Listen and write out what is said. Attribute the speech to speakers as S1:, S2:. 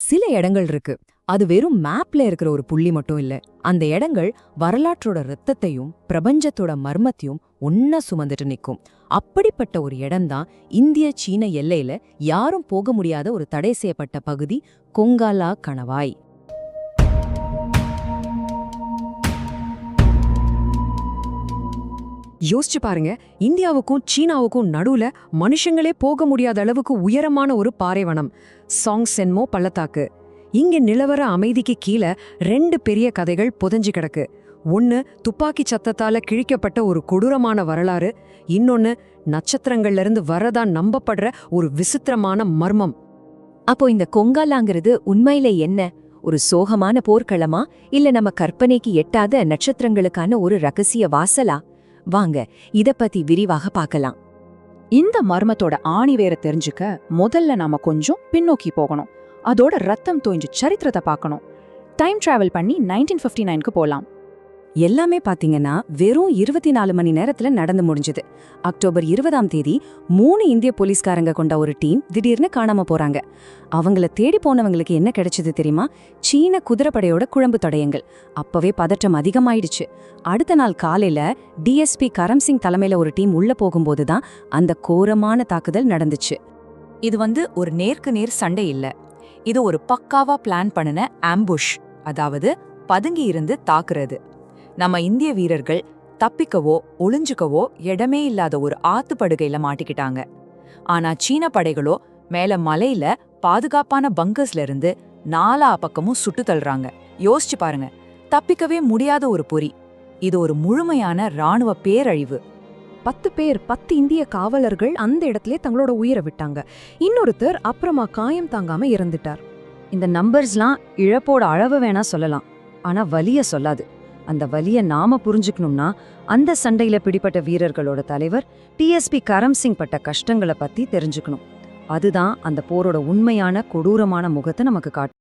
S1: சில இடங்கள் இருக்கு. அது வெறும் மேப்ல இருக்கிற ஒரு புள்ளி மட்டும் இல்ல. அந்த இடங்கள் வரலாற்றோட ரத்தத்தையும் பிரபஞ்சத்தோட மர்மத்தையும் ஒன்னா சுமந்துட்டு நிக்கும். அப்படிப்பட்ட ஒரு இடம்தான் இந்திய சீன எல்லையில யாரும் போக முடியாத ஒரு தடை செய்யப்பட்ட பகுதி, கொங்காலா கணவாய்.
S2: யோசிச்சு பாருங்க, இந்தியாவுக்கும் சீனாவுக்கும் நடுவுல மனுஷங்களே போக முடியாத அளவுக்கு உயரமான ஒரு பாறைவனம், சாங் சென்மோ பள்ளத்தாக்கு. இங்க நிலவர அமைதிக்கு கீழே ரெண்டு பெரிய கதைகள் புதைஞ்சு கிடக்கு. ஒன்னு துப்பாக்கி சத்தத்தால கிழிக்கப்பட்ட ஒரு கொடூரமான வரலாறு, இன்னொன்னு நட்சத்திரங்கள்ல இருந்து வரதா நம்பப்படுற ஒரு விசித்திரமான மர்மம்.
S1: அப்போ இந்த கொங்காலாங்கிறது உண்மையில என்ன? ஒரு சோகமான போர்க்களமா, இல்ல நம்ம கற்பனைக்கு எட்டாத நட்சத்திரங்களுக்கான ஒரு ரகசிய வாசலா? வாங்க இத பத்தி விரிவாக பார்க்கலாம்.
S3: இந்த மர்மத்தோட ஆணிவேர தெரிஞ்சுக்க முதல்ல நாம கொஞ்சம் பின்னோக்கி போகணும். அதோட ரத்தம் தோய்ஞ்ச சரித்திரத்தை பார்க்கணும். டைம் டிராவல் பண்ணி 1959க்கு போலாம்.
S1: எல்லாமே பாத்தீங்கன்னா வெறும் 24 மணி நேரத்துல நடந்து முடிஞ்சது. அக்டோபர் 20ஆம் தேதி 3 இந்திய போலீஸ்காரங்க கொண்ட ஒரு டீம் திடீர்னு காணாம போறாங்க. அவங்கள தேடி போனவங்களுக்கு என்ன கிடைச்சது தெரியுமா? சீன குதிரைப்படையோட குழம்பு தடயங்கள். அப்பவே பதற்றம் அதிகமாயிடுச்சு. அடுத்த நாள் காலையில டிஎஸ்பி கரம்சிங் தலைமையில ஒரு டீம் உள்ள போகும்போதுதான் அந்த கோரமான தாக்குதல் நடந்துச்சு.
S4: இது ஒரு நேருக்கு நேர் சண்டை இல்ல. இது ஒரு பக்காவா பிளான் பண்ணின ஆம்புஷ், அதாவது பதுங்கி இருந்து தாக்குறது. நம்ம இந்திய வீரர்கள் தப்பிக்கவோ ஒளிஞ்சுக்கவோ இடமே இல்லாத ஒரு ஆத்துப்படுகையில மாட்டிக்கிட்டாங்க. ஆனா சீன படைகளோ மேல மலையில பாதுகாப்பான பங்கர்ஸ்ல இருந்து நாலா பக்கமும் சுட்டு தள்ளுறாங்க. யோசிச்சு பாருங்க, தப்பிக்கவே முடியாத ஒரு பொறி. இது ஒரு முழுமையான ராணுவ பேரழிவு.
S2: 10 பேர், 10 இந்திய காவலர்கள் அந்த இடத்திலே தங்களோட உயிரை விட்டாங்க. இன்னொருத்தர் அப்புறமா காயம் தாங்காம இறந்துட்டார்.
S1: இந்த நம்பர்ஸ்லாம் இழப்போட அளவு வேணா சொல்லலாம், ஆனா வலிய சொல்லாது. அந்த வலிய நாம புரிஞ்சுக்கணும்னா அந்த சண்டையில பிடிப்பட்ட வீரர்களோட தலைவர் டிஎஸ்பி கரம்சிங் பட்ட கஷ்டங்களை பத்தி தெரிஞ்சுக்கணும். அதுதான் அந்த போரோட உண்மையான கொடூரமான முகத்தை நமக்கு காட்டும்.